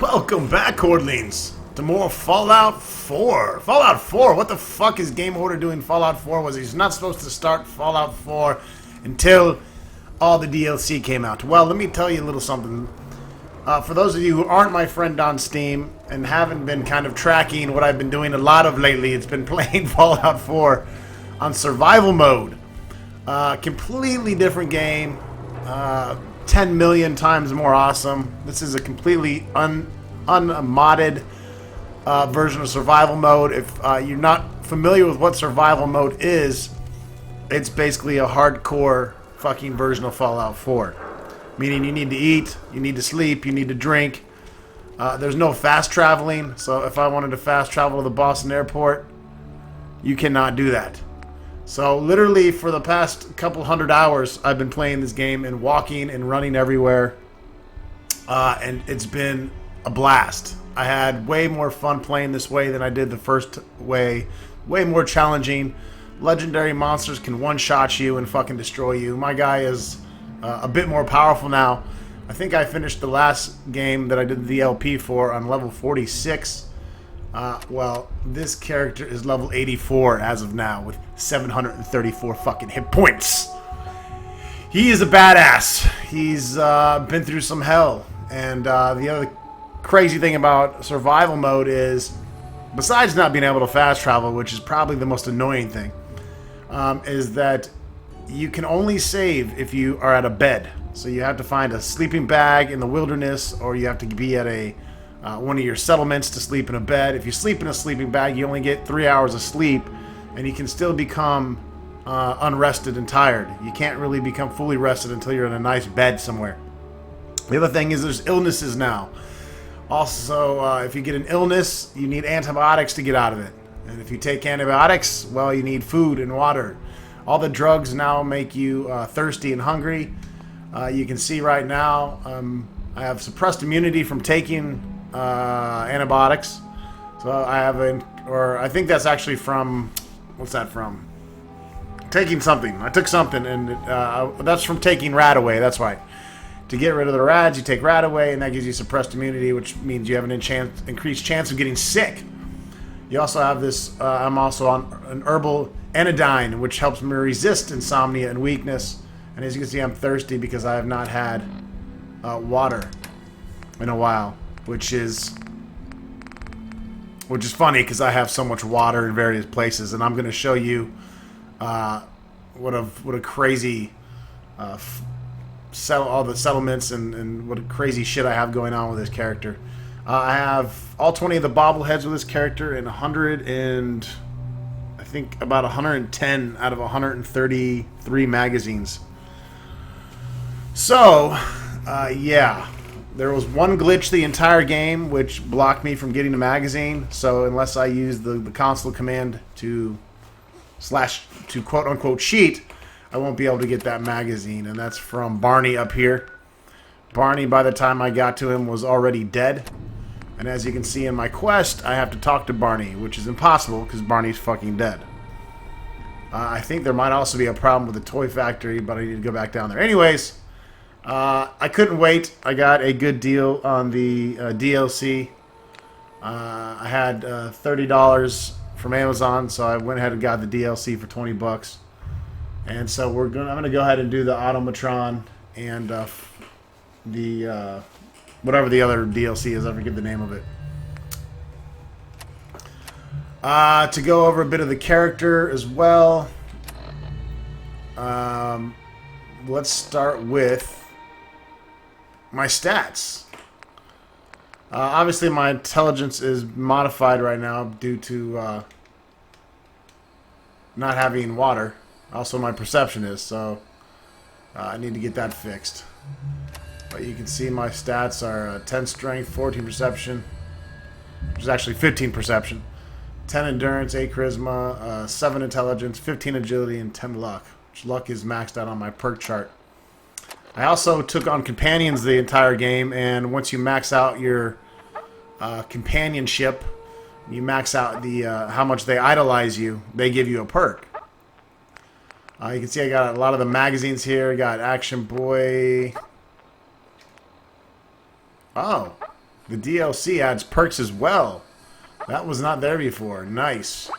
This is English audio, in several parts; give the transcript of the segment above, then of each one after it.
Welcome back, Cordlings, to more Fallout 4. Fallout 4? What the fuck is Game Order doing Fallout 4? Was he's not supposed to start Fallout 4 until all the DLC came out. Well, let me tell you a little something. For those of you who aren't my friend on Steam and haven't been kind of tracking what I've been doing a lot of lately, it's been playing Fallout 4 on survival mode. Completely different game. 10 million times more awesome. This is a completely unmodded version of survival mode. If you're not familiar with what survival mode is, it's basically a hardcore fucking version of Fallout 4. Meaning you need to eat, you need to sleep, you need to drink. There's no fast traveling, so if I wanted to fast travel to the Boston airport, you cannot do that. So literally for the past couple hundred hours, I've been playing this game and walking and running everywhere. And it's been a blast. I had way more fun playing this way than I did the first way. Way more challenging. Legendary monsters can one-shot you and fucking destroy you. My guy is a bit more powerful now. I think I finished the last game that I did the LP for on level 46. Well, this character is level 84 as of now with 734 fucking hit points. He is a badass. He's been through some hell. And the other crazy thing about survival mode is, besides not being able to fast travel, which is probably the most annoying thing, is that you can only save if you are at a bed. So you have to find a sleeping bag in the wilderness, or you have to be at a one of your settlements to sleep in a bed. If you sleep in a sleeping bag, you only get 3 hours of sleep, and you can still become unrested and tired. You can't really become fully rested until you're in a nice bed somewhere. The other thing is there's illnesses now. Also, if you get an illness, you need antibiotics to get out of it. And if you take antibiotics, well, you need food and water. All the drugs now make you thirsty and hungry. You can see right now I have suppressed immunity from taking antibiotics. So I have I think that's actually from, what's that from? Taking something. I took something, and that's from taking Radaway. That's right. To get rid of the rads, you take Radaway, and that gives you suppressed immunity, which means you have an increased chance of getting sick. You also have this, I'm also on an herbal anodyne, which helps me resist insomnia and weakness. And as you can see, I'm thirsty because I have not had water in a while, which is funny because I have so much water in various places, and I'm going to show you what a crazy all the settlements and what a crazy shit I have going on with this character. I have all 20 of the bobbleheads with this character and I think about 110 out of 133 magazines. So, yeah. There was one glitch the entire game which blocked me from getting a magazine. So unless I use the console command to quote-unquote cheat, I won't be able to get that magazine. And that's from Barney up here. Barney, by the time I got to him, was already dead. And as you can see in my quest, I have to talk to Barney, which is impossible because Barney's fucking dead. I think there might also be a problem with the toy factory, but I need to go back down there. Anyways, I couldn't wait. I got a good deal on the DLC. I had $30 from Amazon, so I went ahead and got the DLC for 20 bucks. And so I'm gonna go ahead and do the Automatron and the whatever the other DLC is. I forget the name of it. To go over a bit of the character as well. Let's start with my stats. Obviously, my intelligence is modified right now due to not having water. Also, my perception is, so I need to get that fixed. But you can see my stats are 10 strength, 14 perception, which is actually 15 perception, 10 endurance, 8 charisma, 7 intelligence, 15 agility, and 10 luck. Which luck is maxed out on my perk chart. I also took on companions the entire game, and once you max out your companionship, you max out the how much they idolize you, they give you a perk. You can see I got a lot of the magazines here. I got Action Boy. Oh. The DLC adds perks as well. That was not there before. Nice.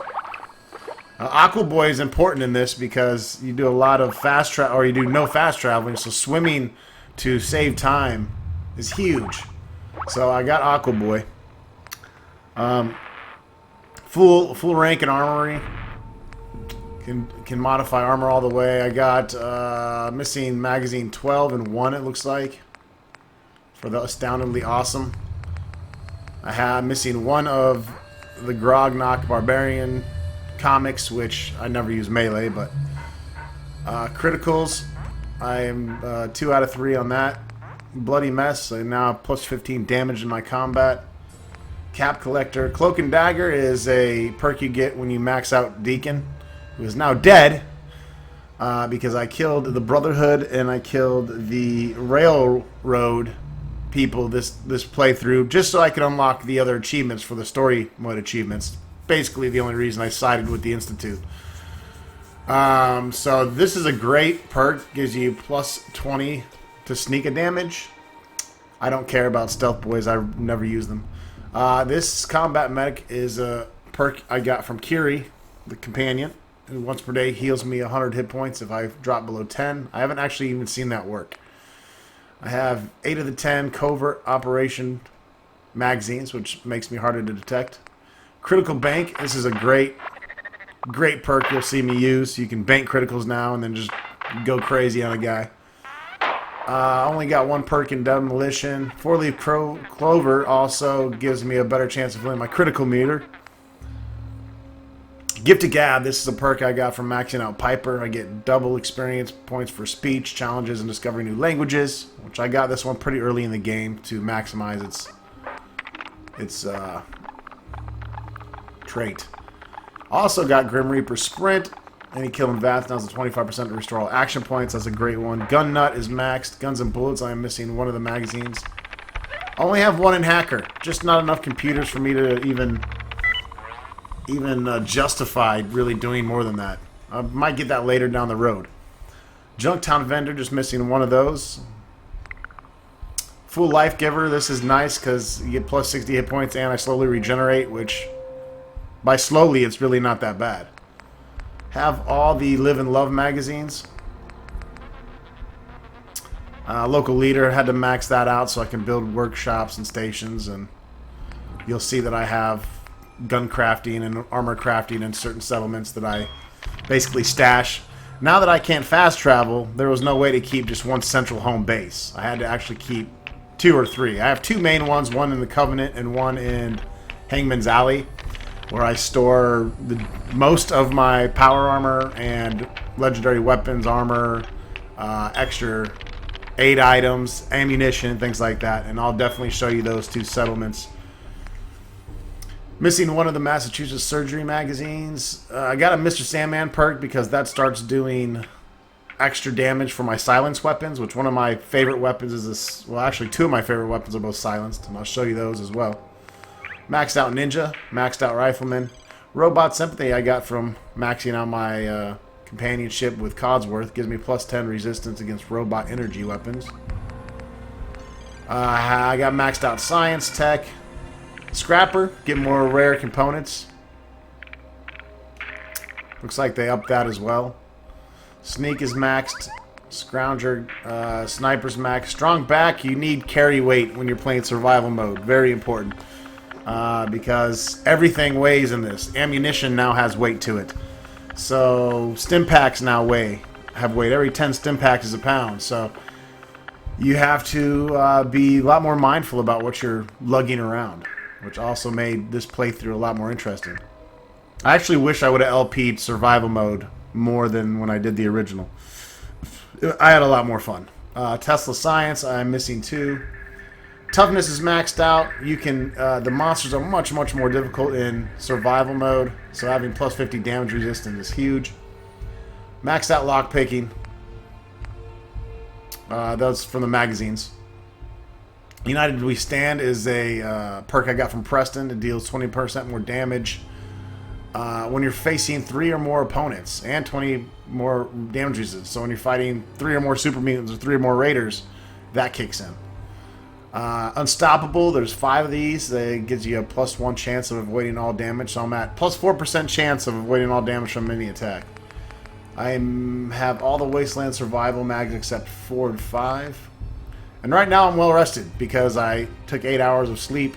Aqua Boy is important in this because you do a lot of fast travel, or you do no fast traveling, so swimming to save time is huge. So I got Aqua Boy. Full rank and armory. Can modify armor all the way. I got missing magazine 12 and 1, it looks like, for the astoundingly awesome. I have missing 1 of the Grognak Barbarian comics, which I never use melee, but criticals, I am 2 out of 3 on that. Bloody Mess, I now have plus 15 damage in my combat. Cap Collector. Cloak and Dagger is a perk you get when you max out Deacon, who is now dead because I killed the Brotherhood and I killed the Railroad people this playthrough just so I could unlock the other achievements for the story mode achievements. Basically the only reason I sided with the Institute. So this is a great perk. Gives you plus 20 to sneak a damage. I don't care about stealth boys. I never use them. This combat medic is a perk I got from Kiri, the companion, who once per day heals me 100 hit points if I drop below 10. I haven't actually even seen that work. I have 8 of the 10 covert operation magazines, which makes me harder to detect. Critical bank. This is a great perk you'll see me use. You can bank criticals now and then just go crazy on a guy. Only got 1 perk in demolition. 4-leaf clover also gives me a better chance of filling my critical meter. Gift of Gab. This is a perk I got from maxing out Piper. I get double experience points for speech, challenges, and discovering new languages, which I got this one pretty early in the game to maximize its trait. Also got Grim Reaper Sprint. Any kill in Vath now is a 25% to restore all action points. That's a great one. Gun Nut is maxed. Guns and Bullets, I am missing 1 of the magazines. I only have 1 in Hacker. Just not enough computers for me to even justify really doing more than that. I might get that later down the road. Junktown Vendor, just missing 1 of those. Full Life Giver, this is nice because you get plus 60 hit points and I slowly regenerate, which by slowly it's really not that bad. Have all the Live and Love magazines. Local Leader, had to max that out so I can build workshops and stations, and you'll see that I have gun crafting and armor crafting in certain settlements that I basically stash. Now that I can't fast travel, there was no way to keep just 1 central home base. I had to actually keep 2 or 3. I have 2 main ones, 1 in the Covenant and 1 in Hangman's Alley, where I store most of my power armor and legendary weapons, armor, extra aid items, ammunition, things like that. And I'll definitely show you those 2 settlements. Missing 1 of the Massachusetts Surgery magazines. I got a Mr. Sandman perk because that starts doing extra damage for my silence weapons, which one of my favorite weapons is this. Well, actually 2 of my favorite weapons are both silenced, and I'll show you those as well. Maxed out Ninja, maxed out Rifleman. Robot Sympathy I got from maxing out my companionship with Codsworth. Gives me plus 10 resistance against robot energy weapons. I got maxed out Science Tech. Scrapper, get more rare components. Looks like they upped that as well. Sneak is maxed. Scrounger, Sniper's maxed. Strong Back, you need carry weight when you're playing survival mode. Very important. Because everything weighs in this. Ammunition now has weight to it. So stim packs now have weight. Every 10 stim packs is a pound. So you have to be a lot more mindful about what you're lugging around, which also made this playthrough a lot more interesting. I actually wish I would have LP'd survival mode more than when I did the original. I had a lot more fun. Tesla Science, I'm missing 2. Toughness is maxed out. You can the monsters are much more difficult in survival mode, so having plus 50 damage resistance is huge. Maxed out lockpicking. Those from the magazines. United We Stand is a perk I got from Preston. It deals 20% more damage when you're facing 3 or more opponents, and 20 more damage. So when you're fighting 3 or more super mutants or 3 or more raiders, that kicks in. Unstoppable, there's 5 of these. That gives you a +1 chance of avoiding all damage. So I'm at +4% chance of avoiding all damage from any attack. Have all the Wasteland Survival mags except 4 and 5. And right now I'm well rested because I took 8 hours of sleep.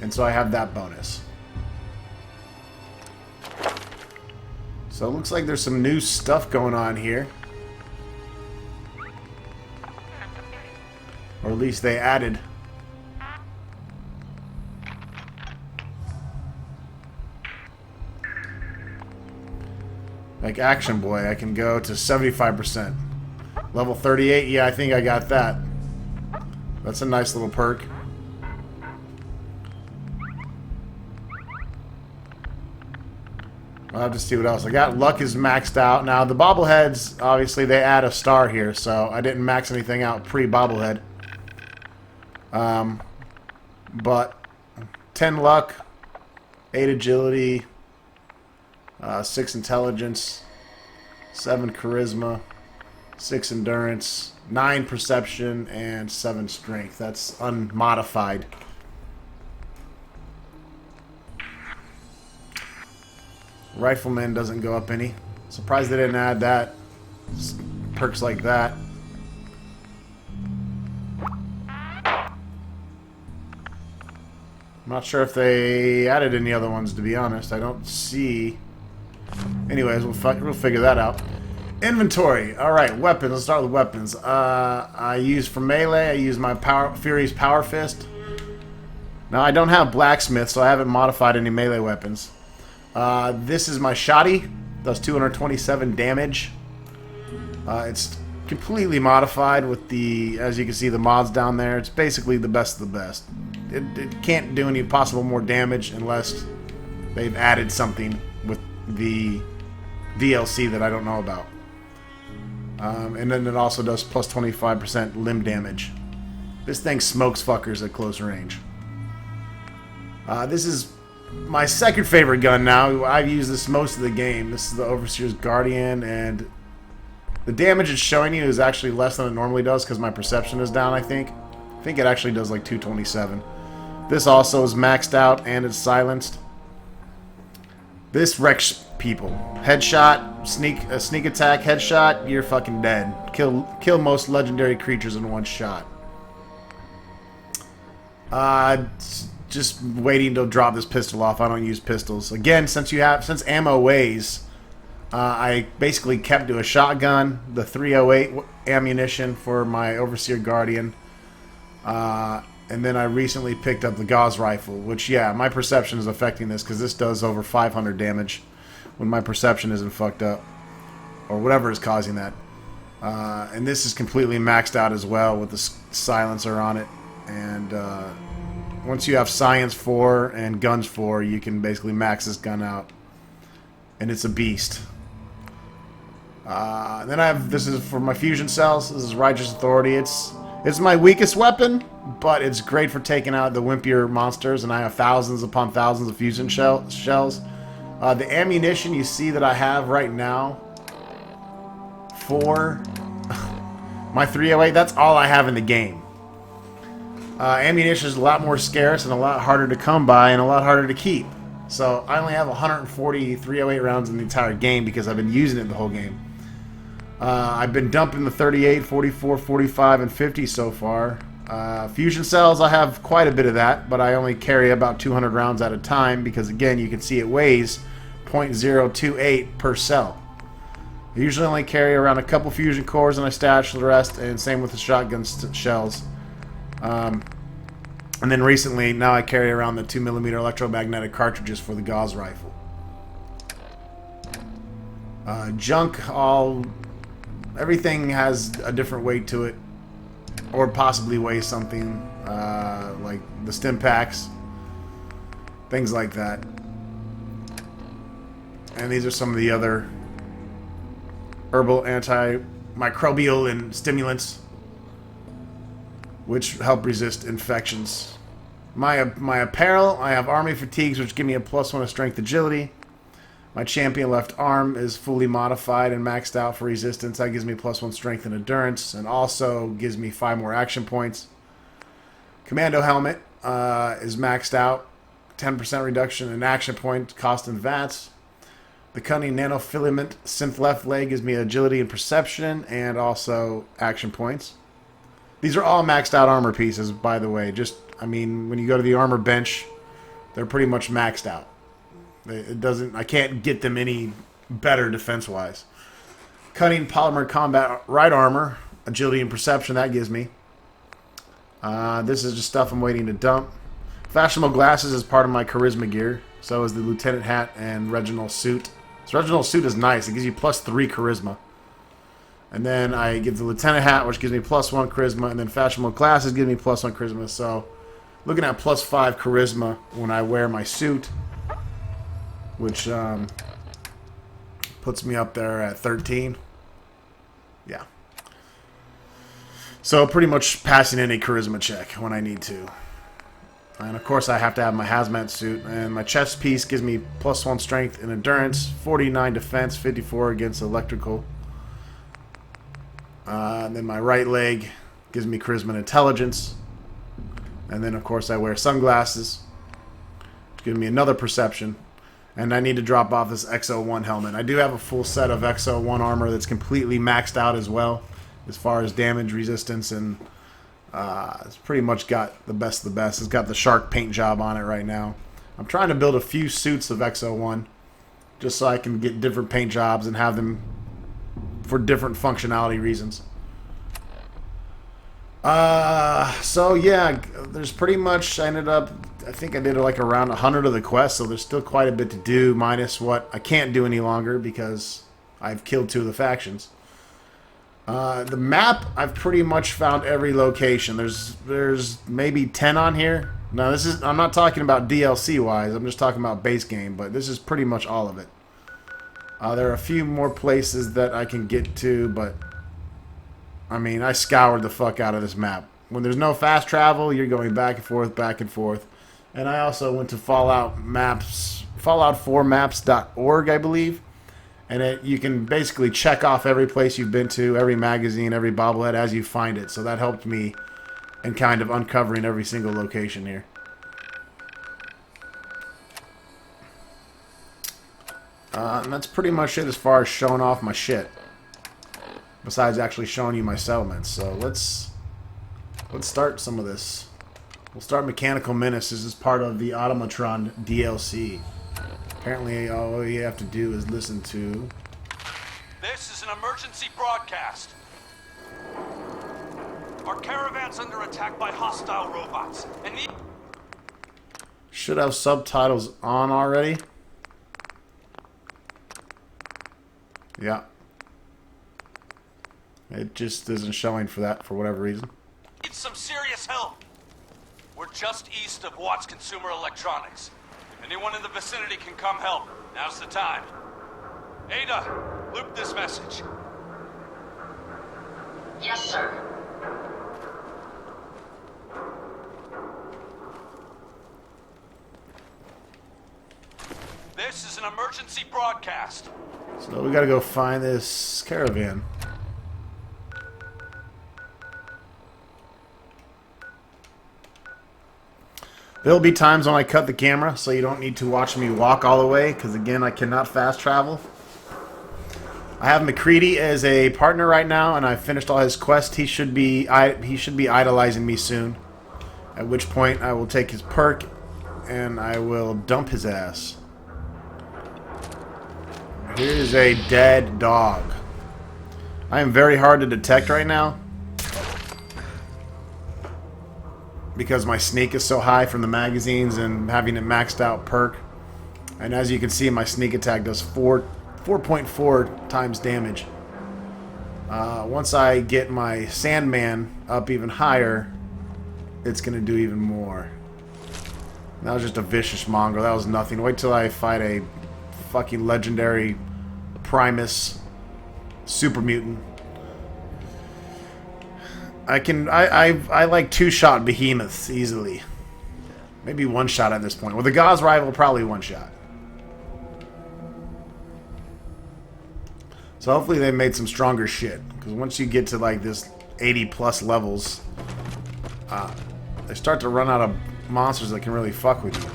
And so I have that bonus. So it looks like there's some new stuff going on here. Or at least they added. Like Action Boy, I can go to 75%. Level 38, yeah, I think I got that. That's a nice little perk. I'll have to see what else. I got Luck is maxed out. Now, the bobbleheads, obviously, they add a star here, so I didn't max anything out pre-bobblehead. But 10 luck, 8 agility, 6 intelligence, 7 charisma, 6 endurance, 9 perception, and 7 strength. That's unmodified. Rifleman doesn't go up any. Surprised they didn't add that. Perks like that. I'm not sure if they added any other ones, to be honest. I don't see. Anyways, we'll figure that out. Inventory. Alright, weapons. Let's start with weapons. I use for melee, I use my Fury's Power Fist. Now, I don't have Blacksmith, so I haven't modified any melee weapons. This is my Shoddy. Does 227 damage. It's completely modified with the, as you can see, the mods down there. It's basically the best of the best. It can't do any possible more damage unless they've added something with the DLC that I don't know about. And then it also does plus 25% limb damage. This thing smokes fuckers at close range. This is my second favorite gun now. I've used this most of the game. This is the Overseer's Guardian, and the damage it's showing you is actually less than it normally does because my perception is down, I think. I think it actually does like 227. This also is maxed out and it's silenced. This wrecks people. Headshot, sneak attack, headshot, you're fucking dead. Kill most legendary creatures in one shot. Just waiting to drop this pistol off. I don't use pistols. Again, since ammo weighs, I basically kept to a shotgun, the 308 ammunition for my Overseer Guardian, and then I recently picked up the Gauss rifle, which, yeah, my perception is affecting this because this does over 500 damage when my perception isn't fucked up, or whatever is causing that. And this is completely maxed out as well with the silencer on it, and once you have Science 4 and Guns 4, you can basically max this gun out. And it's a beast. Then I have, this is for my fusion cells. This is Righteous Authority. It's my weakest weapon, but it's great for taking out the wimpier monsters, and I have thousands upon thousands of fusion shells. The ammunition you see that I have right now for my 308, that's all I have in the game. Ammunition is a lot more scarce and a lot harder to come by and a lot harder to keep. So I only have 140 308 rounds in the entire game because I've been using it the whole game. I've been dumping the 38, 44, 45, and 50 so far. Fusion cells, I have quite a bit of that, but I only carry about 200 rounds at a time because, again, you can see it weighs 0.028 per cell. I usually only carry around a couple fusion cores and I stash the rest, and same with the shotgun shells. And then recently, now I carry around the 2mm electromagnetic cartridges for the Gauss rifle. Junk, everything has a different weight to it, or possibly weighs something, like the stim packs, things like that. And these are some of the other herbal antimicrobial and stimulants which help resist infections. My apparel, I have army fatigues, which give me a +1 of strength agility. My champion left arm is fully modified and maxed out for resistance. That gives me +1 strength and endurance, and also gives me 5 more action points. Commando helmet is maxed out. 10% reduction in action point cost and VATS. The cunning nanofilament synth left leg gives me agility and perception, and also action points. These are all maxed out armor pieces, by the way. Just, I mean, when you go to the armor bench, they're pretty much maxed out. It doesn't. I can't get them any better defense-wise. Cunning polymer combat right armor, agility and perception that gives me. This is just stuff I'm waiting to dump. Fashionable glasses is part of my charisma gear. So is the lieutenant hat and Reginald suit. This Reginald suit is nice. It gives you +3 charisma. And then I give the lieutenant hat, which gives me +1 charisma, and then fashionable glasses give me +1 charisma. So looking at +5 charisma when I wear my suit, which puts me up there at 13. Yeah. So pretty much passing any charisma check when I need to. And of course I have to have my hazmat suit. And my chest piece gives me +1 strength and endurance, 49 defense, 54 against electrical. And then my right leg gives me charisma and intelligence. And then of course I wear sunglasses, which gives me another perception. And I need to drop off this XO1 helmet. I do have a full set of XO1 armor that's completely maxed out as well, as far as damage resistance, and it's pretty much got the best of the best. It's got the shark paint job on it right now. I'm trying to build a few suits of XO1 just so I can get different paint jobs and have them for different functionality reasons. So yeah, there's pretty much, I think I did like around 100 of the quests, so there's still quite a bit to do, minus what I can't do any longer because I've killed 2 of the factions. The map, I've pretty much found every location. There's maybe 10 on here. Now I'm not talking about DLC wise, I'm just talking about base game, but this is pretty much all of it. There are a few more places that I can get to, but I mean, I scoured the fuck out of this map. When there's no fast travel, you're going back and forth, back and forth. And I also went to Fallout4maps.org, I believe. And you can basically check off every place you've been to, every magazine, every bobblehead as you find it. So that helped me in kind of uncovering every single location here. And that's pretty much it as far as showing off my shit. Besides actually showing you my settlements. So let's start some of this. We'll start Mechanical Menace. This is part of the Automatron DLC. Apparently, all you have to do is listen to... This is an emergency broadcast. Our caravan's under attack by hostile robots. And should have subtitles on already. Yeah. It just isn't showing for that for whatever reason. Need some serious help. We're just east of Watts Consumer Electronics. If anyone in the vicinity can come help, now's the time. Ada, loop this message. Yes, sir. This is an emergency broadcast. So we gotta go find this caravan. There'll be times when I cut the camera, so you don't need to watch me walk all the way, because again, I cannot fast travel. I have McCready as a partner right now, and I've finished all his quests. He should be idolizing me soon. At which point, I will take his perk, and I will dump his ass. Here's a dead dog. I am very hard to detect right now, because my sneak is so high from the magazines and having a maxed out perk. And as you can see, my sneak attack does 4.4 times damage. Once I get my Sandman up even higher, it's going to do even more. That was just a vicious mongrel. That was nothing. Wait till I fight a fucking legendary Primus super mutant. I like 2-shot behemoths easily. Maybe 1-shot at this point. With the Gauss rival, probably 1-shot. So hopefully they made some stronger shit. Because once you get to like this 80+ levels, they start to run out of monsters that can really fuck with you.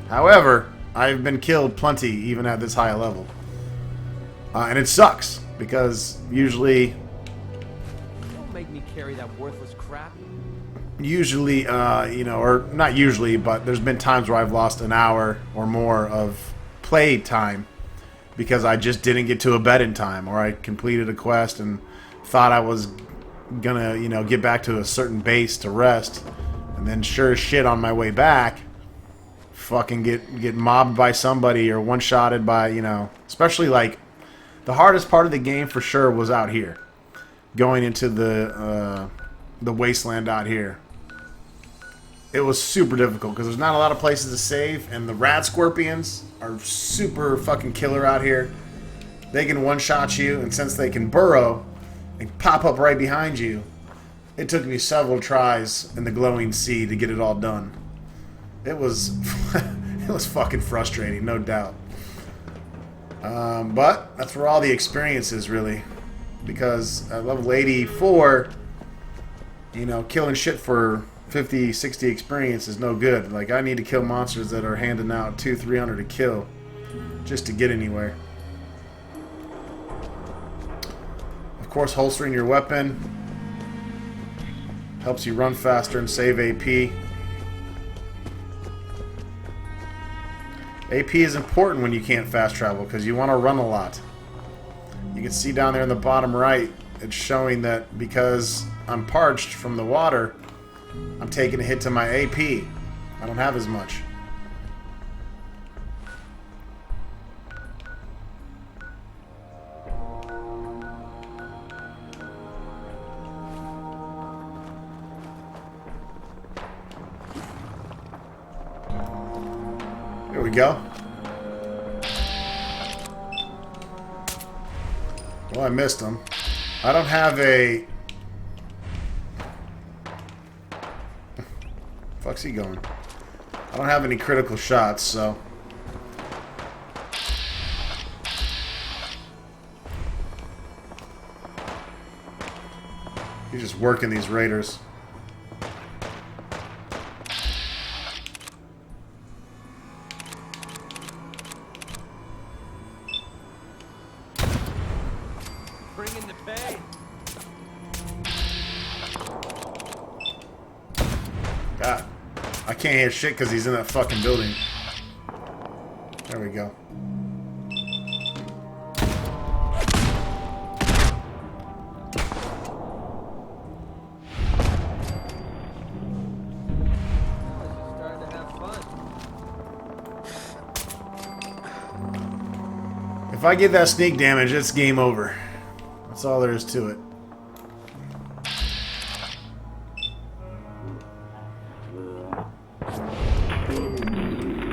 However, I've been killed plenty even at this high a level. And it sucks, because usually... Don't make me carry that worthless crap. Usually, you know, or not usually, but there's been times where I've lost an hour or more of play time because I just didn't get to a bed in time, or I completed a quest and thought I was gonna, you know, get back to a certain base to rest, and then sure as shit on my way back, fucking get mobbed by somebody or one-shotted by, you know, especially like the hardest part of the game for sure was out here, going into the wasteland out here. It was super difficult because there's not a lot of places to save, and the rat scorpions are super fucking killer out here. They can one-shot you, and since they can burrow and pop up right behind you, it took me several tries in the glowing sea to get it all done. It was it was fucking frustrating, no doubt. But that's where all the experience is, really, because at level 84, you know, killing shit for 50, 60 experience is no good. Like, I need to kill monsters that are handing out 200-300 to kill just to get anywhere. Of course, holstering your weapon helps you run faster and save AP. AP is important when you can't fast travel because you want to run a lot. You can see down there in the bottom right, it's showing that because I'm parched from the water, I'm taking a hit to my AP. I don't have as much. Here we go. Well, I missed him. I don't have a... Fuck's he going? I don't have any critical shots, so... He's just working these raiders. Bring in the bay. God. I can't hear shit because he's in that fucking building. There we go. Starting to have fun. If I get that sneak damage, it's game over. That's all there is to it.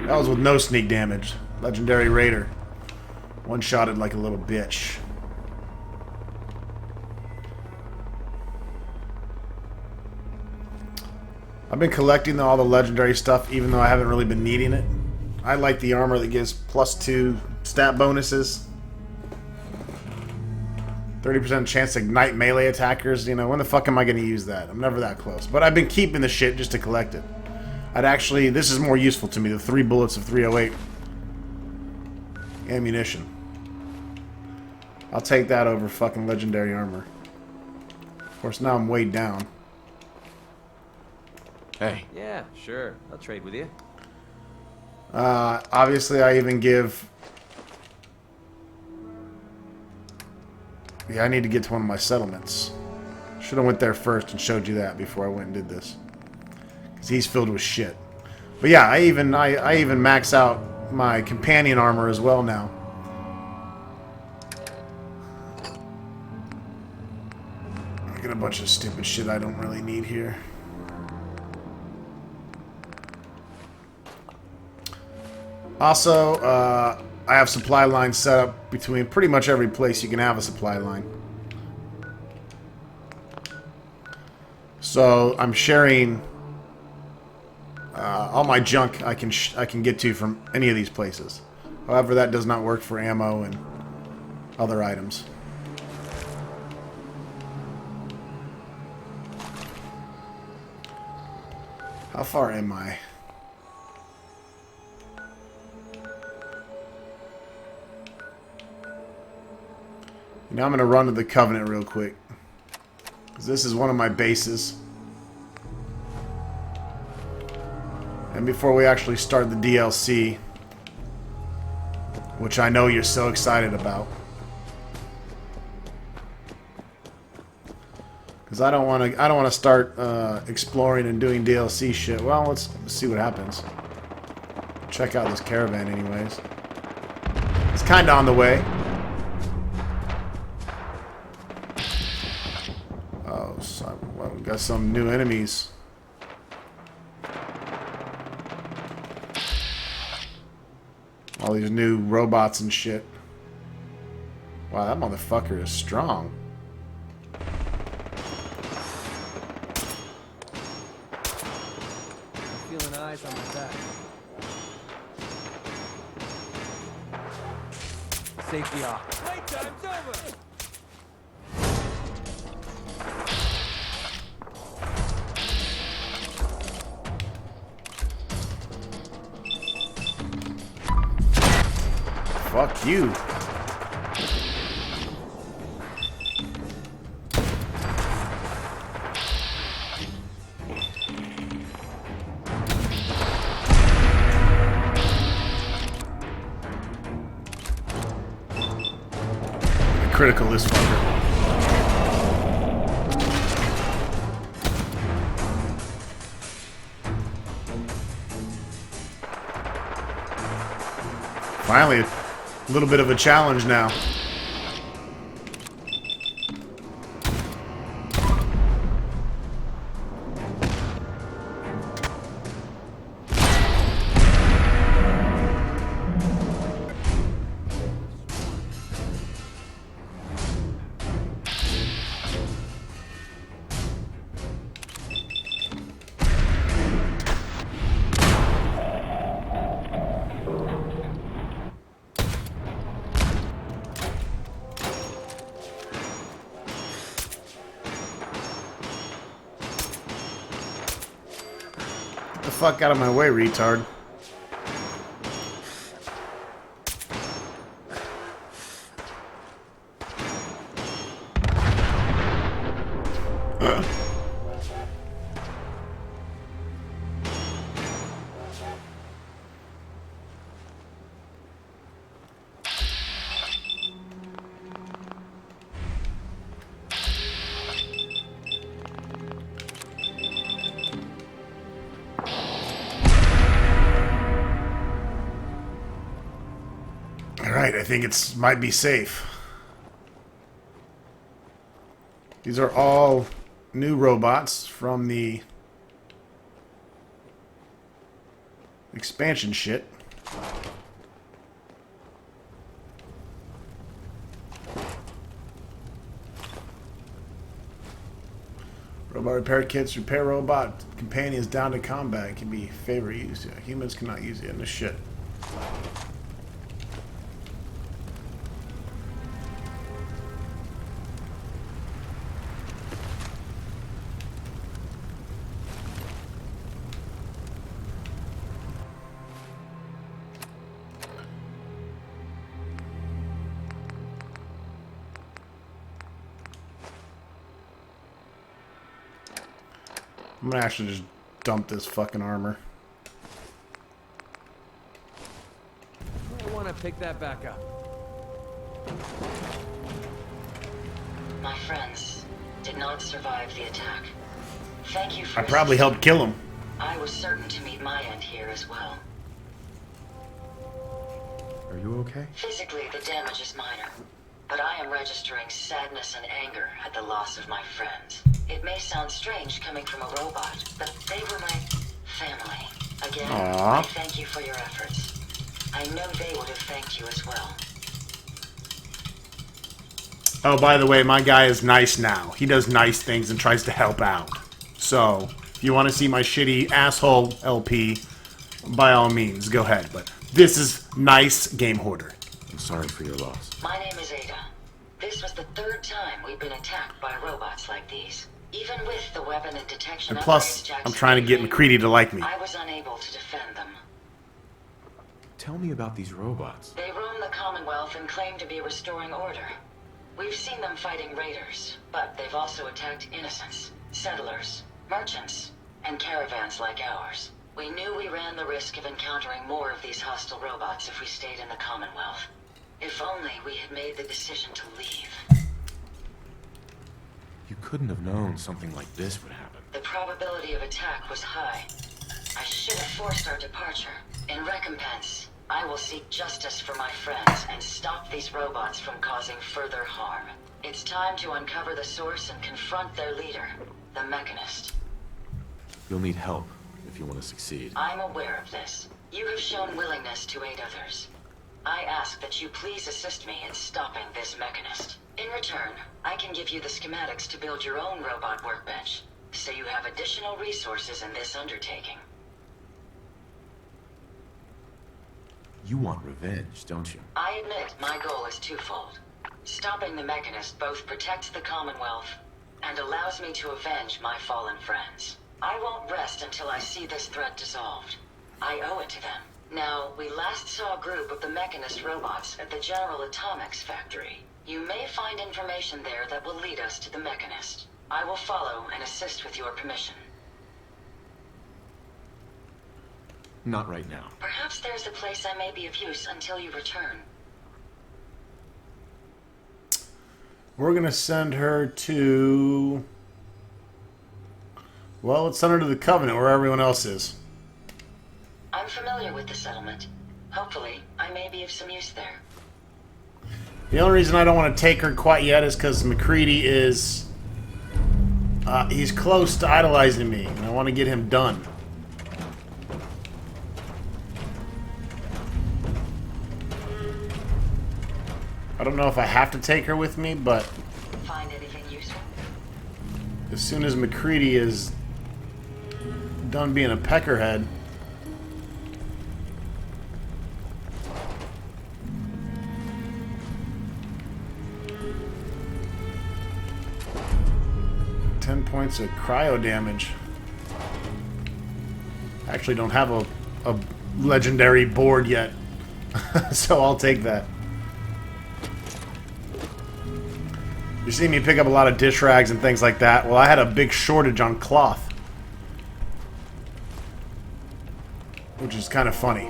That was with no sneak damage. Legendary Raider. One-shotted like a little bitch. I've been collecting all the legendary stuff even though I haven't really been needing it. I like the armor that gives +2 stat bonuses. 30% chance to ignite melee attackers. You know, when the fuck am I going to use that? I'm never that close. But I've been keeping the shit just to collect it. I'd actually... This is more useful to me. The 3 bullets of 308 ammunition. I'll take that over fucking legendary armor. Of course, now I'm weighed down. Hey. Yeah, sure. I'll trade with you. Obviously, I even give... Yeah, I need to get to one of my settlements. Should have went there first and showed you that before I went and did this. Because he's filled with shit. But yeah, I even max out my companion armor as well now. I got a bunch of stupid shit I don't really need here. Also, I have supply lines set up between pretty much every place you can have a supply line. So I'm sharing all my junk I can get to from any of these places. However, that does not work for ammo and other items. How far am I? Now I'm going to run to the Covenant real quick. 'Cause this is one of my bases. And before we actually start the DLC, which I know you're so excited about. Because I don't want to start exploring and doing DLC shit. Well, let's see what happens. Check out this caravan anyways. It's kind of on the way. Oh, so, well, we got some new enemies. All these new robots and shit. Wow, that motherfucker is strong. Feeling eyes on my back. Safety off. Playtime's over! Fuck you. Critical this fucker. Finally, a little bit of a challenge now. Get the fuck out of my way, retard. Alright, I think it's might be safe. These are all new robots from the expansion shit. Robot repair kits, repair robot companions down to combat can be favorite use. Yeah, humans cannot use it in this shit. I'm gonna actually just dump this fucking armor. I want to pick that back up. My friends did not survive the attack. Thank you for I probably helped kill him. I was certain to meet my end here as well. Are you okay? Physically, the damage is minor, but I am registering sadness and anger at the loss of my friends. It may sound strange coming from a robot, but they were my family. Again, Aww. I thank you for your efforts. I know they would have thanked you as well. Oh, by the way, my guy is nice now. He does nice things and tries to help out. So, if you want to see my shitty asshole LP, by all means, go ahead. But this is nice Game Hoarder. I'm sorry for your loss. My name is Ada. This was the third time we've been attacked by robots like these. Even with the weapon and detection And upgrades plus, Jackson I'm trying to get gave me, McCready to like me. I was unable to defend them. Tell me about these robots. They roam the Commonwealth and claim to be restoring order. We've seen them fighting raiders, but they've also attacked innocents, settlers, merchants, and caravans like ours. We knew we ran the risk of encountering more of these hostile robots if we stayed in the Commonwealth. If only we had made the decision to leave. You couldn't have known something like this would happen. The probability of attack was high. I should have forced our departure. In recompense, I will seek justice for my friends and stop these robots from causing further harm. It's time to uncover the source and confront their leader, the Mechanist. You'll need help if you want to succeed. I'm aware of this. You have shown willingness to aid others. I ask that you please assist me in stopping this Mechanist. In return, I can give you the schematics to build your own robot workbench, so you have additional resources in this undertaking. You want revenge, don't you? I admit my goal is twofold. Stopping the Mechanist both protects the Commonwealth and allows me to avenge my fallen friends. I won't rest until I see this threat dissolved. I owe it to them. Now, we last saw a group of the Mechanist robots at the General Atomics factory. You may find information there that will lead us to the Mechanist. I will follow and assist with your permission. Not right now. Perhaps there's a place I may be of use until you return. We're going to send her to... Well, let's send her to the Covenant, where everyone else is. I'm familiar with the settlement. Hopefully, I may be of some use there. The only reason I don't want to take her quite yet is because McCready is... he's close to idolizing me, and I want to get him done. I don't know if I have to take her with me, but Find anything useful? as soon as McCready is done being a peckerhead... points of cryo damage. I actually don't have a legendary board yet, so I'll take that. You see me pick up a lot of dish rags and things like that. Well, I had a big shortage on cloth, which is kind of funny.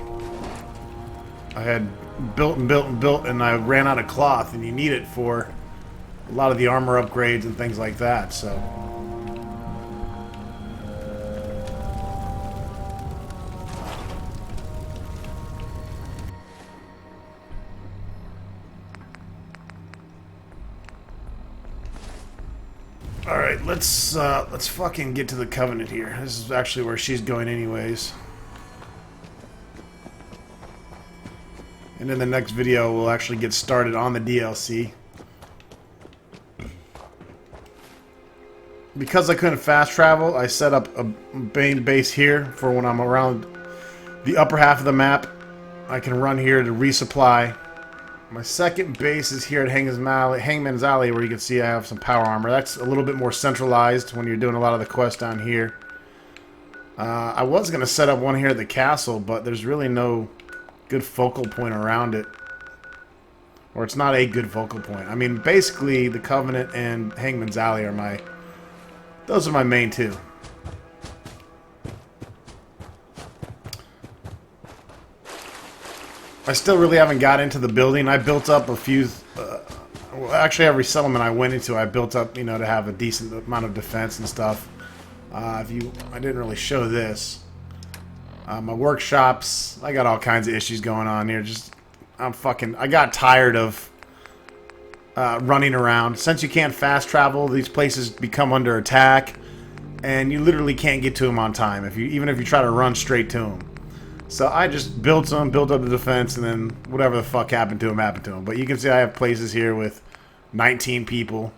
I had built and built and built, and I ran out of cloth, and you need it for a lot of the armor upgrades and things like that, so... Alright, let's fucking get to the Covenant here. This is actually where she's going anyways. And in the next video, we'll actually get started on the DLC. Because I couldn't fast travel, I set up a main base here for when I'm around the upper half of the map. I can run here to resupply. My second base is here at Hangman's Alley, where you can see I have some power armor. That's a little bit more centralized when you're doing a lot of the quests down here. I was going to set up one here at the castle, but there's really no good focal point around it. Or it's not a good focal point. I mean, basically, the Covenant and Hangman's Alley are my... Those are my main two. I still really haven't got into the building. I built up a few... well, actually, every settlement I went into, I built up, you know, to have a decent amount of defense and stuff. I didn't really show this. My workshops, I got all kinds of issues going on here. I got tired of running around. Since you can't fast travel, these places become under attack, and you literally can't get to them on time, even if you try to run straight to them. So I just built up the defense, and then whatever the fuck happened to them. But you can see I have places here with 19 people,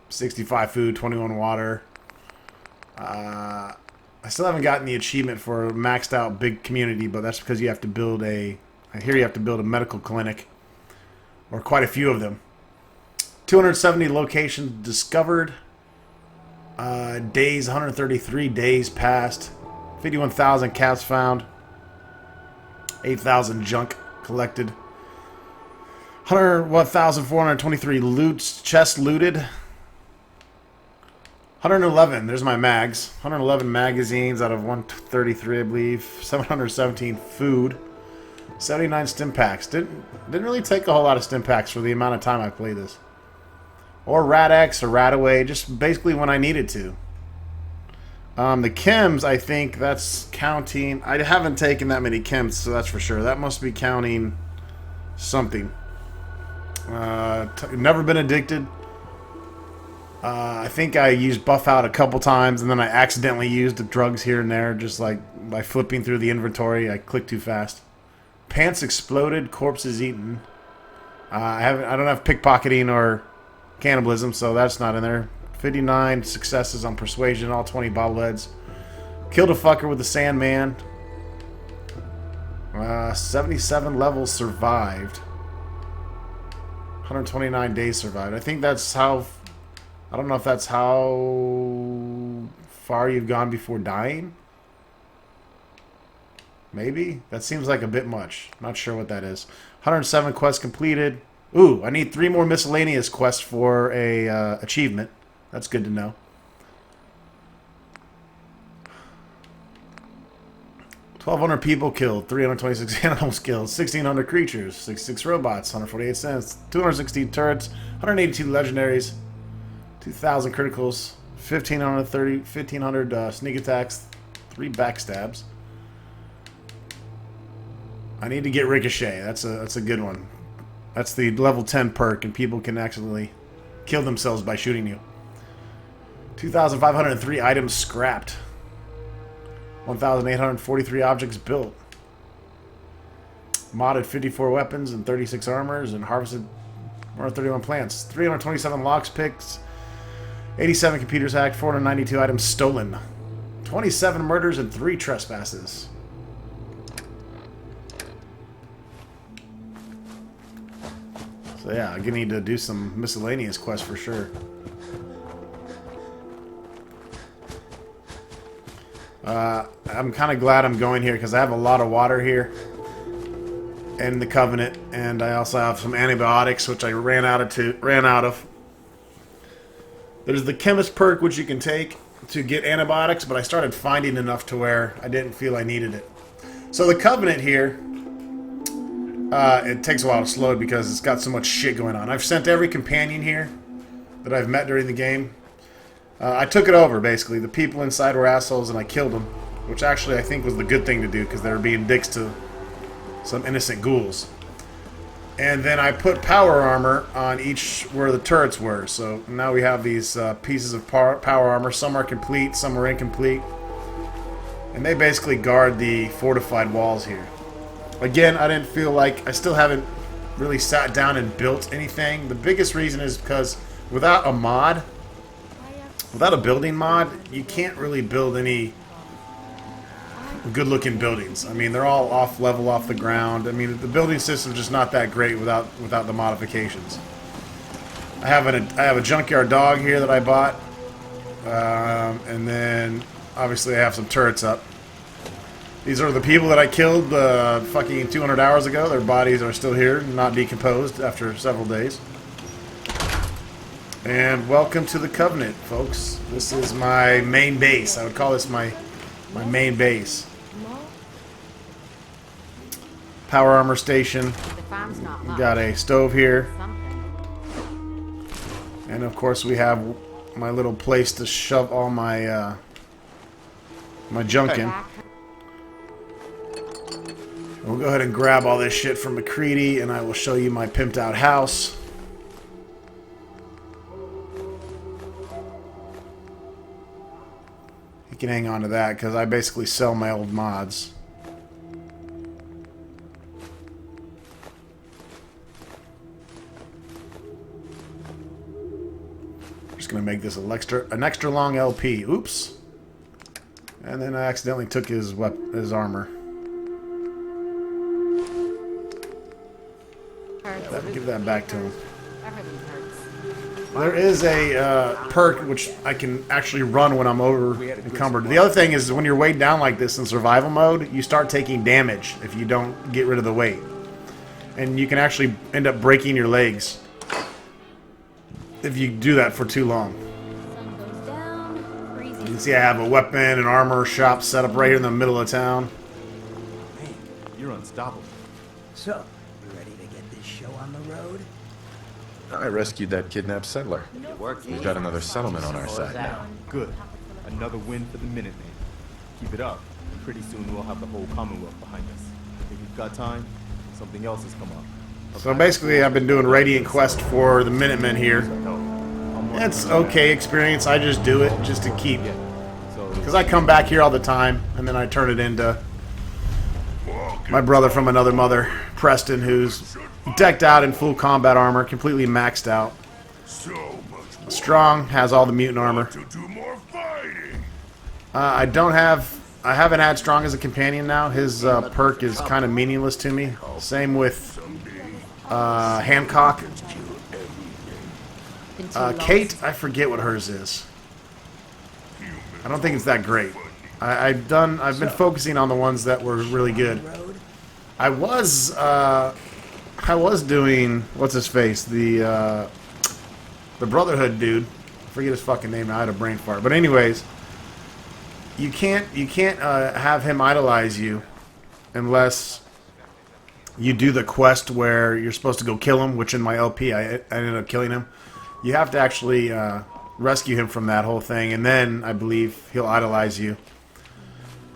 65 food, 21 water. I still haven't gotten the achievement for a maxed out big community, but that's because you have to build I hear you have to build a medical clinic, or quite a few of them. 270 locations discovered. Days, 133 days passed. 51,000 caps found. 8,000 junk collected. 1,423 loots, chests looted. 111, there's my mags. 111 magazines out of 133, I believe. 717 food. 79 stim packs. Didn't really take a whole lot of stim packs for the amount of time I played this. Or RADX or RADaway, just basically when I needed to. The chems, I think that's counting. I haven't taken that many chems, so that's for sure. That must be counting something. Never been addicted. I think I used buff out a couple times, and then I accidentally used the drugs here and there, just like by flipping through the inventory. I clicked too fast. Pants exploded, corpses eaten. I don't have pickpocketing or cannibalism, so that's not in there. 59 successes on persuasion, all 20 bobbleheads. Killed a fucker with the Sandman. 77 levels survived. 129 days survived. I think that's how... I don't know if that's how far you've gone before dying. Maybe? That seems like a bit much. Not sure what that is. 107 quests completed. Ooh, I need 3 more miscellaneous quests for a achievement. That's good to know. 1,200 people killed. 326 animals killed. 1,600 creatures. 66 robots. 148 cents. 260 turrets. 182 legendaries. 2,000 criticals. 1,500 sneak attacks. 3 backstabs. I need to get Ricochet. That's a good one. That's the level 10 perk, and people can actually kill themselves by shooting you. 2,503 items scrapped. 1,843 objects built. Modded 54 weapons and 36 armors, and harvested 131 plants. 327 locks picked. 87 computers hacked. 492 items stolen. 27 murders and 3 trespasses. So yeah, I'm gonna need to do some miscellaneous quests for sure. I'm kind of glad I'm going here because I have a lot of water here in the Covenant, and I also have some antibiotics which I ran out of. There's the chemist perk which you can take to get antibiotics, but I started finding enough to where I didn't feel I needed it. So the Covenant here, it takes a while to load because it's got so much shit going on. I've sent every companion here that I've met during the game. I took it over, basically. The people inside were assholes, and I killed them, which actually I think was the good thing to do because they were being dicks to some innocent ghouls. And then I put power armor on each where the turrets were. So now we have these pieces of power armor. Some are complete, some are incomplete. And they basically guard the fortified walls here. Again, I didn't feel like... I still haven't really sat down and built anything. The biggest reason is because without a mod... Without a building mod, you can't really build any good-looking buildings. I mean, they're all off level, off the ground. I mean, the building system's just not that great without the modifications. I have a junkyard dog here that I bought, and then obviously I have some turrets up. These are the people that I killed fucking 200 hours ago. Their bodies are still here, not decomposed after several days. And welcome to the Covenant, folks. This is my main base. I would call this my main base. Power armor station. Got a stove here. And of course we have my little place to shove all my my junk in. We'll go ahead and grab all this shit from McCready, and I will show you my pimped out house. You can hang on to that because I basically sell my old mods. Just gonna make this an extra long LP. Oops. And then I accidentally took his armor. Give that back to him. Everything hurts. There is a perk which I can actually run when I'm over encumbered. The other thing is when you're weighed down like this in survival mode, you start taking damage if you don't get rid of the weight. And you can actually end up breaking your legs if you do that for too long. You can see I have a weapon and armor shop set up right here in the middle of town. Man, you're unstoppable. So, you ready to get this show on the road? I rescued that kidnapped settler. We've got another settlement on our side now. Good. Another win for the Minutemen. Keep it up, and pretty soon we'll have the whole Commonwealth behind us. If you've got time, something else has come up. So basically I've been doing Radiant Quest for the Minutemen here. It's okay experience, I just do it just to keep. Because I come back here all the time, and then I turn it into my brother from another mother, Preston, who's decked out in full combat armor, completely maxed out. Strong, has all the mutant armor. I haven't had Strong as a companion now. His perk is kind of meaningless to me. Same with Hancock. Kate, I forget what hers is. I don't think it's that great. I've been focusing on the ones that were really good. I was doing what's his face, the Brotherhood dude. I forget his fucking name now. I had a brain fart. But anyways, you can't have him idolize you unless you do the quest where you're supposed to go kill him. Which in my LP I ended up killing him. You have to actually rescue him from that whole thing, and then I believe he'll idolize you.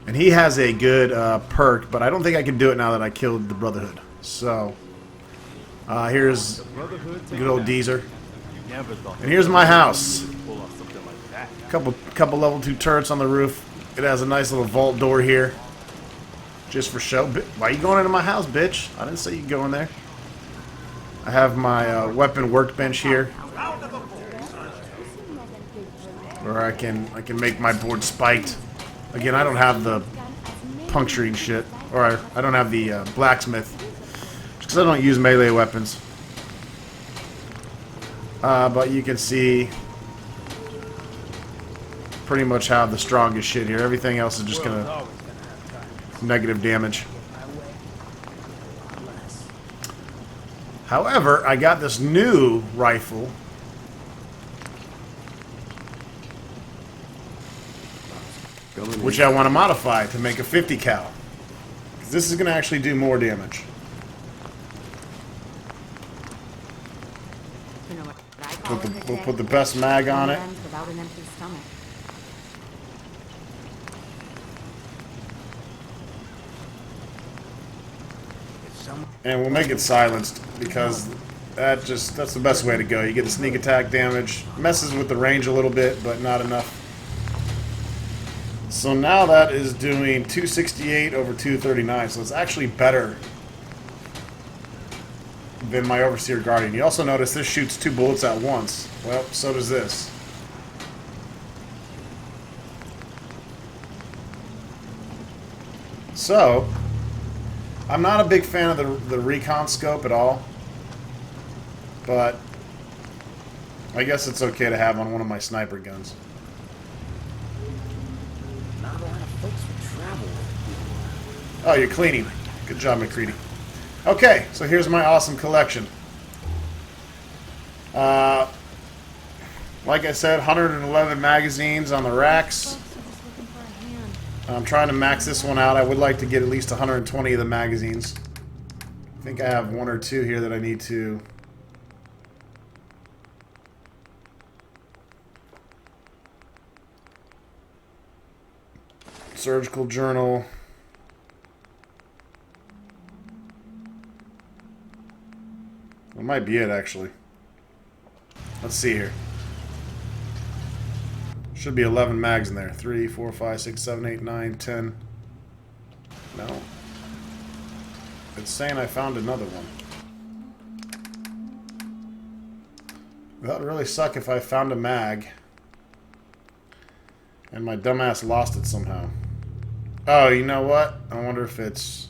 And he has a good perk, but I don't think I can do it now that I killed the Brotherhood. So here's good old Deezer, and here's my house. Couple level 2 turrets on the roof. It has a nice little vault door here, just for show. Why are you going into my house, bitch? I didn't say you could go in there. I have my weapon workbench here, where I can make my board spiked. Again, I don't have the puncturing shit, or I don't have the blacksmith, because I don't use melee weapons. But you can see pretty much have the strongest shit here. Everything else is just gonna negative damage. However, I got this new rifle, which I want to modify to make a 50 cal. Because this is going to actually do more damage. We'll put the best mag on it. And we'll make it silenced, because that's the best way to go. You get the sneak attack damage, messes with the range a little bit, but not enough. So now that is doing 268 over 239, so it's actually better than my Overseer Guardian. You also notice this shoots 2 bullets at once. Well, so does this. So, I'm not a big fan of the recon scope at all, but I guess it's okay to have on one of my sniper guns. Not a lot of folks would travel. Oh, you're cleaning. Good job, McCready. Okay, so here's my awesome collection. Like I said, 111 magazines on the racks. I'm trying to max this one out. I would like to get at least 120 of the magazines. I think I have 1 or 2 here that I need to... Surgical journal. That might be it, actually. Let's see here. Should be 11 mags in there. 3, 4, 5, 6, 7, 8, 9, 10. No. It's saying I found another one. That would really suck if I found a mag and my dumbass lost it somehow. Oh, you know what? I wonder if it's...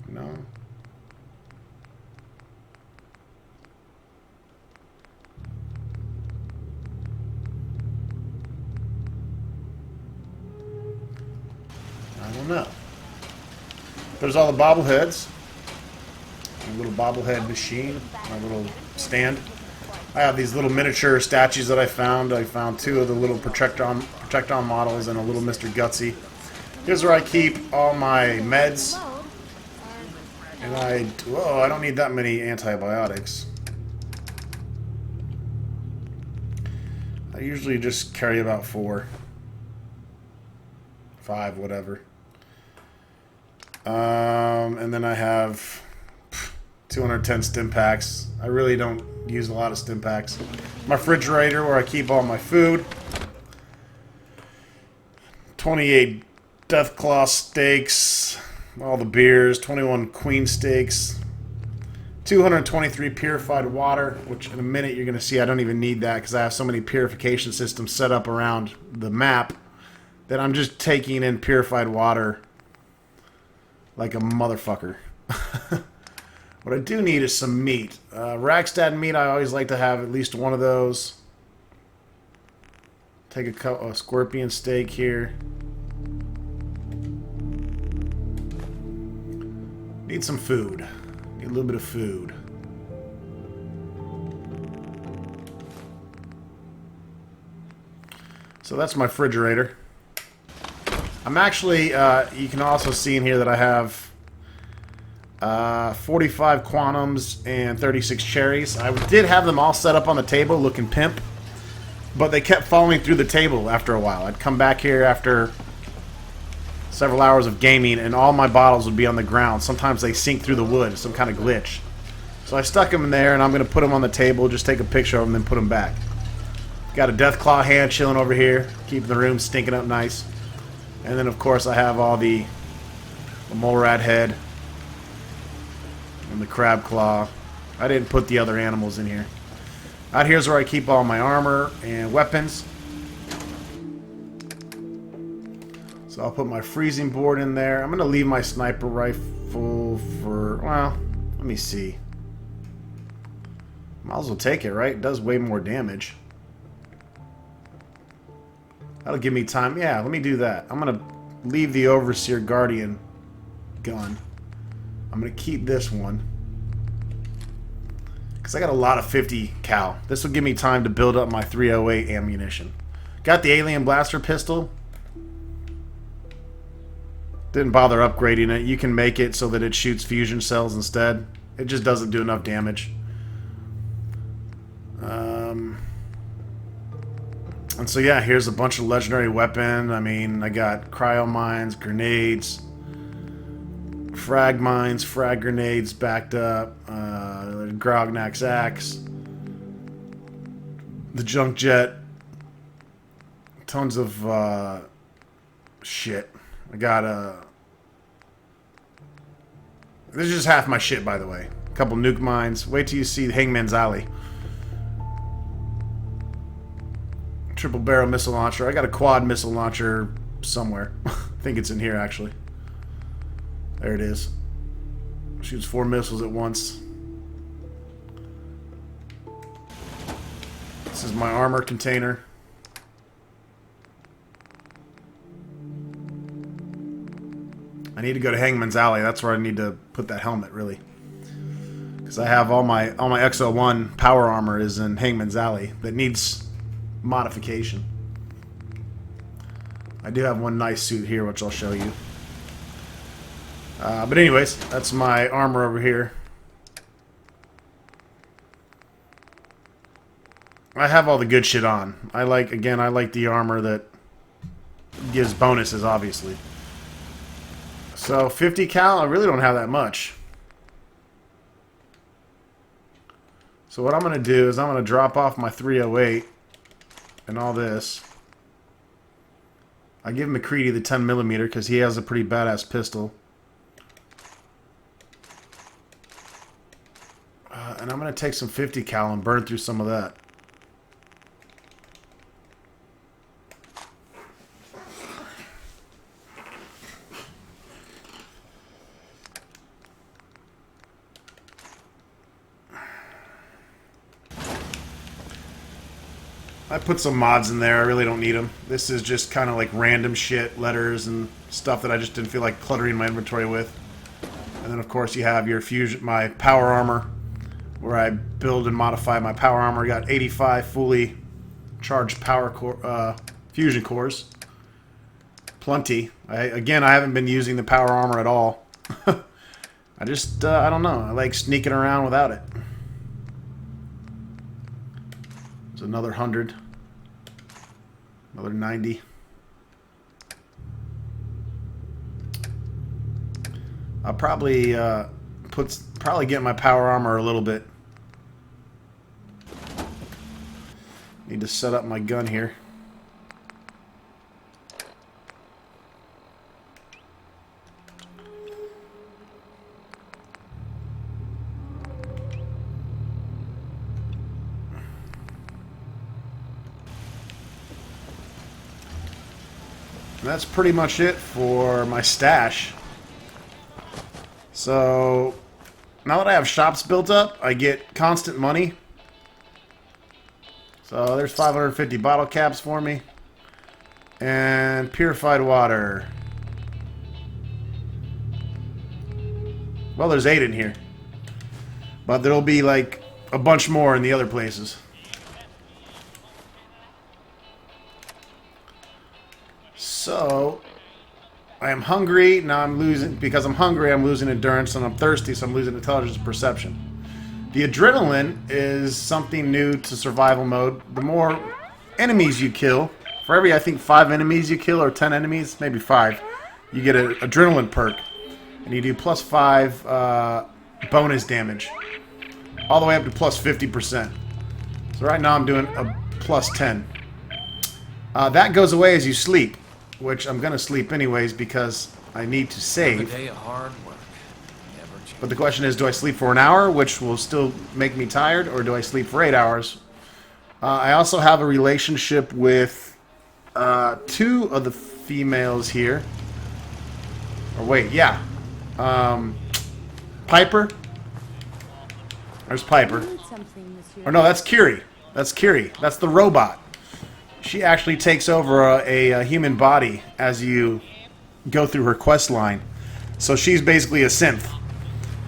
No. There's all the bobbleheads. My little bobblehead machine. My little stand. I have these little miniature statues that I found. I found 2 of the little Protecton models and a little Mr. Gutsy. Here's where I keep all my meds. And I don't need that many antibiotics. I usually just carry about 4. 5, whatever. And then I have 210 stim packs. I really don't use a lot of stim packs. My refrigerator where I keep all my food. 28 Deathclaw steaks. All the beers. 21 Queen steaks. 223 purified water, which in a minute you're going to see I don't even need that because I have so many purification systems set up around the map that I'm just taking in purified water like a motherfucker. What I do need is some meat. Ragstad meat, I always like to have at least one of those. Take a scorpion steak here. Need some food. Need a little bit of food. So that's my refrigerator. I'm actually, you can also see in here that I have 45 Quantums and 36 Cherries. I did have them all set up on the table looking pimp, but they kept falling through the table after a while. I'd come back here after several hours of gaming and all my bottles would be on the ground. Sometimes they sink through the wood, some kind of glitch. So I stuck them in there and I'm going to put them on the table, just take a picture of them and then put them back. Got a Deathclaw hand chilling over here, keeping the room stinking up nice. And then of course I have all the mole rat head and the crab claw. I didn't put the other animals in here. Out here's where I keep all my armor and weapons. So I'll put my freezing board in there. I'm going to leave my sniper rifle for, well, let me see. Might as well take it, right? It does way more damage. That'll give me time. Yeah, let me do that. I'm going to leave the Overseer Guardian gun. I'm going to keep this one. Because I got a lot of 50 cal. This will give me time to build up my 308 ammunition. Got the Alien Blaster pistol. Didn't bother upgrading it. You can make it so that it shoots fusion cells instead. It just doesn't do enough damage. And so yeah, here's a bunch of legendary weapon. I mean, I got cryo mines, grenades, frag mines, frag grenades backed up, Grognak's axe, the junk jet, tons of shit. I got this is just half my shit, by the way. A couple nuke mines. Wait till you see Hangman's Alley. Triple barrel missile launcher. I got a quad missile launcher somewhere. I think it's in here, actually. There it is. Shoots 4 missiles at once. This is my armor container. I need to go to Hangman's Alley. That's where I need to put that helmet, really. Because I have all my XO1 power armor is in Hangman's Alley that needs modification. I do have one nice suit here, which I'll show you. But anyways, that's my armor over here. I have all the good shit on. I like the armor that gives bonuses, obviously. So 50 cal, I really don't have that much. So what I'm going to do is I'm going to drop off my 308 and all this. I give McCready the 10mm because he has a pretty badass pistol. And I'm going to take some 50 cal and burn through some of that. I put some mods in there. I really don't need them. This is just kind of like random shit, letters and stuff that I just didn't feel like cluttering my inventory with. And then, of course, you have your my power armor, where I build and modify my power armor. I got 85 fully charged fusion cores. Plenty. Again, I haven't been using the power armor at all. I just, I don't know. I like sneaking around without it. There's another 100. Another 90. I'll probably get my power armor a little bit. Need to set up my gun here. And that's pretty much it for my stash. So, now that I have shops built up, I get constant money. So, there's 550 bottle caps for me. And purified water. Well, there's 8 in here. But there'll be like a bunch more in the other places. So, I am hungry. Now I'm losing, because I'm hungry, I'm losing endurance, and I'm thirsty, so I'm losing intelligence and perception. The adrenaline is something new to survival mode. The more enemies you kill, for every, I think, 5 enemies you kill, or 10 enemies, maybe 5, you get an adrenaline perk. And you do plus 5 bonus damage. All the way up to plus 50%. So right now I'm doing a plus 10. That goes away as you sleep. Which I'm going to sleep anyways because I need to save. But the question is, do I sleep for an hour, which will still make me tired, or do I sleep for 8 hours? I also have a relationship with 2 of the females here. Or wait, yeah. Piper. There's Piper. Or no, that's Kiri. That's Kiri. That's the robot. She actually takes over a human body as you go through her quest line. So she's basically a synth.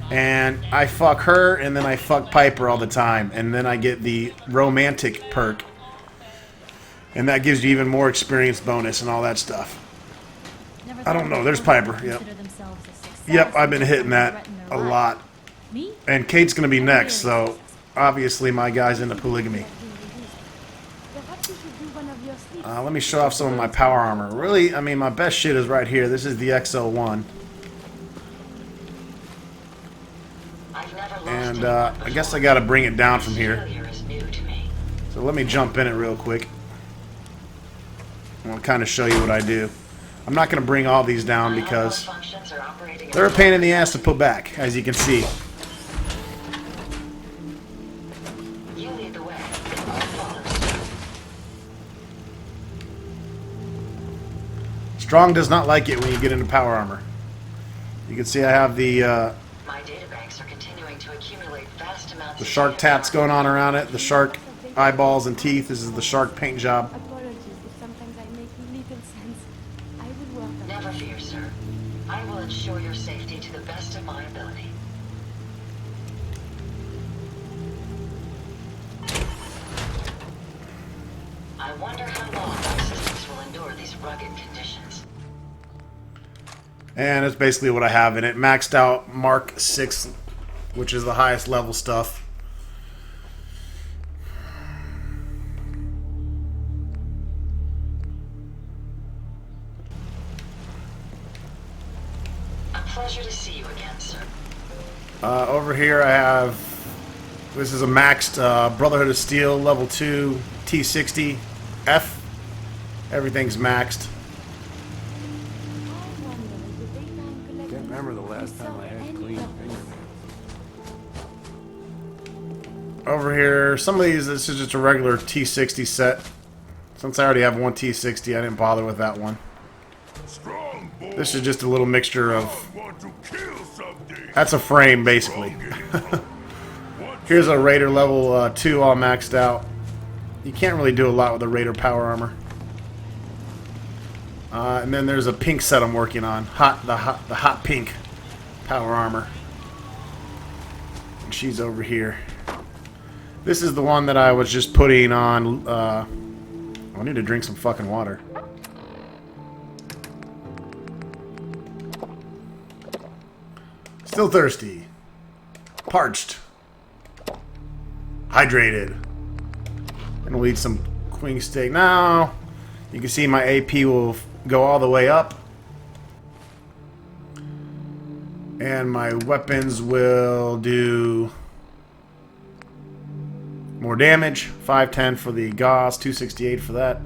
And I fuck her, and then I fuck Piper all the time. And then I get the romantic perk. And that gives you even more experience bonus and all that stuff. I don't know. There's Piper. Yep. Yep, I've been hitting that a lot. And Kate's going to be next, so obviously my guy's into polygamy. Let me show off some of my power armor. Really, I mean, my best shit is right here. This is the XL1. And I guess I gotta bring it down from here. So let me jump in it real quick. I'll kind of show you what I do. I'm not gonna bring all these down because they're a pain in the ass to put back, as you can see. Strong does not like it when you get into power armor. You can see I have the shark tats going on around it, the shark eyeballs and teeth. This is the shark paint job. Never fear, sir. I will ensure your safety to the best of my ability. I wonder how long my systems will endure these rugged conditions. And it's basically what I have in it. Maxed out Mark 6, which is the highest level stuff. A pleasure to see you again, sir. Over here I have, this is a maxed Brotherhood of Steel level 2 T60 F. Everything's maxed. Can't remember the last time I had clean fingernails. Over here, some of these, this is just a regular T60 set. Since I already have one T60, I didn't bother with that one. This is just a little mixture of... That's a frame, basically. Here's a Raider level 2 all maxed out. You can't really do a lot with the Raider power armor. And then there's a pink set I'm working on. The hot pink. Power armor. And she's over here. This is the one that I was just putting on. I need to drink some fucking water. Still thirsty. Parched. Hydrated. And we'll eat some queen steak. Now, you can see my AP will go all the way up. And my weapons will do more damage. 510 for the Gauss, 268 for that.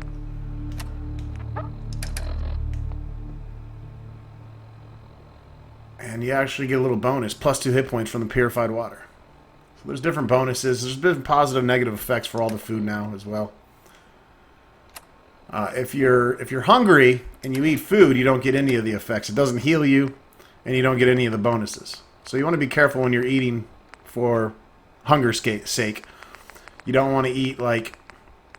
And you actually get a little bonus, plus 2 hit points from the purified water. So there's different bonuses. There's been positive, negative effects for all the food now as well. If you're hungry and you eat food, you don't get any of the effects. It doesn't heal you, and you don't get any of the bonuses. So you want to be careful when you're eating for hunger's sake. You don't want to eat like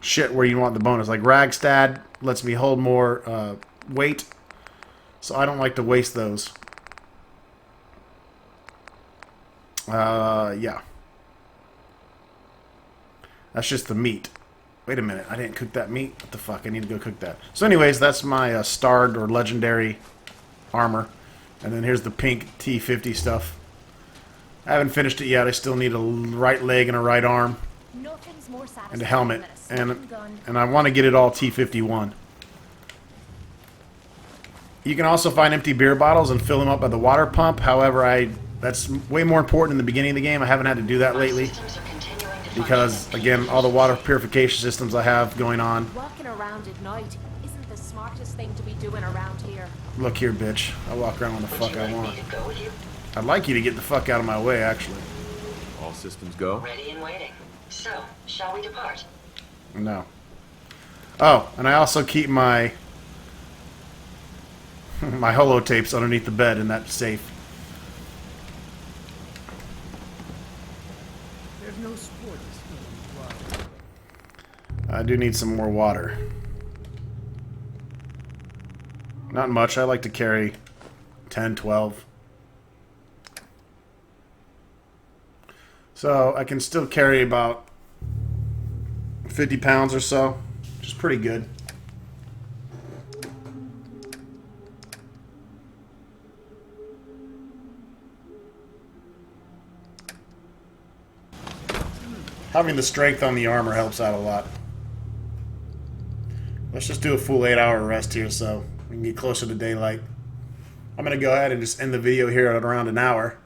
shit where you want the bonus. Like Ragstad lets me hold more weight, so I don't like to waste those. Yeah. That's just the meat. Wait a minute, I didn't cook that meat? What the fuck, I need to go cook that. So anyways, that's my starred or legendary armor. And then here's the pink T50 stuff. I haven't finished it yet. I still need a right leg and a right arm. And a helmet. And I want to get it all T51. You can also find empty beer bottles and fill them up by the water pump. However, that's way more important in the beginning of the game. I haven't had to do that lately. Because, again, all the water purification systems I have going on. Walking around at night isn't the smartest thing to be doing around here. Look here, bitch. I walk around when the fuck I want. I'd like you to get the fuck out of my way, actually. All systems go? Ready and waiting. So, shall we depart? No. Oh, and I also keep my my holotapes underneath the bed in that safe. There's no sport this game. I do need some more water. Not much. I like to carry 10, 12. So I can still carry about 50 pounds or so, which is pretty good. Having the strength on the armor helps out a lot. Let's just do a full 8-hour rest here so we can get closer to daylight. I'm going to go ahead and just end the video here at around an hour.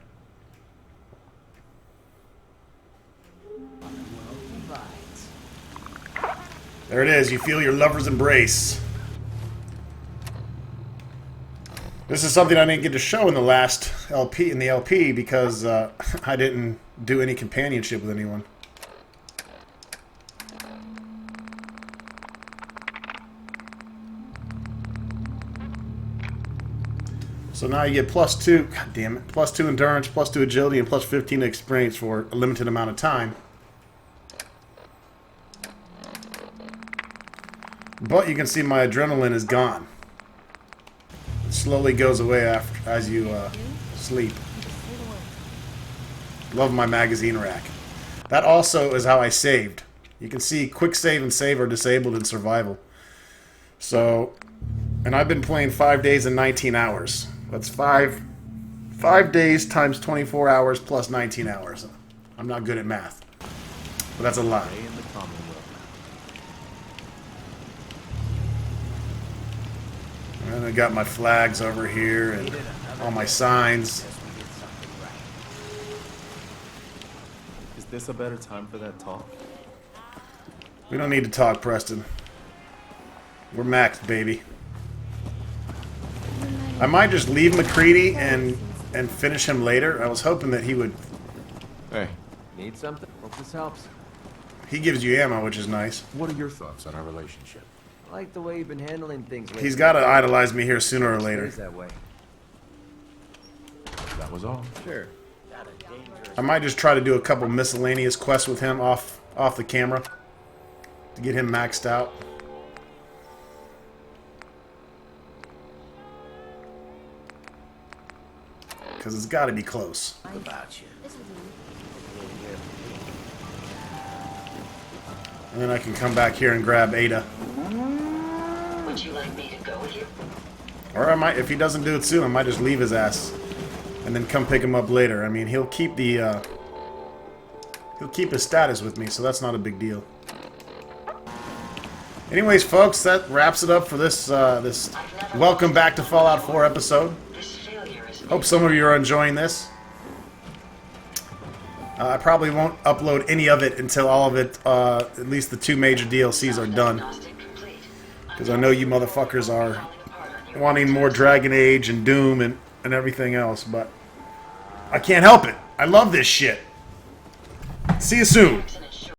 There it is. You feel your lover's embrace. This is something I didn't get to show in the last LP, because I didn't do any companionship with anyone. So now you get +2, god damn it, +2 endurance, +2 agility, and +15 experience for a limited amount of time. But you can see my adrenaline is gone. It slowly goes away as you sleep. Love my magazine rack. That also is how I saved. You can see quick save and save are disabled in survival. So, and I've been playing 5 days and 19 hours. That's 5 days times 24 hours plus 19 hours. I'm not good at math, but that's a lot. And I got my flags over here and all my signs. Is this a better time for that talk? We don't need to talk, Preston. We're maxed, baby. I might just leave McCready and finish him later. I was hoping that he would... Hey, Need something? Hope this helps. He gives you ammo, which is nice. what are your thoughts on our relationship? I like the way you've been handling things lately. He's got to idolize me here sooner or later. Stays that way. That was all. Sure. I might just try to do a couple miscellaneous quests with him off the camera to get him maxed out. because it's got to be close. What about you? And then I can come back here and grab Ada. Would you like me to go with you? Or I might, if he doesn't do it soon, I might just leave his ass and then come pick him up later. I mean, he'll keep the he'll keep his status with me, so that's not a big deal. Anyways, folks, that wraps it up for this this welcome back to Fallout 4 episode. This failure is Hope some of you are enjoying this. I probably won't upload any of it until all of it, at least the 2 major DLCs are done. Because I know you motherfuckers are wanting more Dragon Age and Doom and everything else, but I can't help it. I love this shit. See you soon.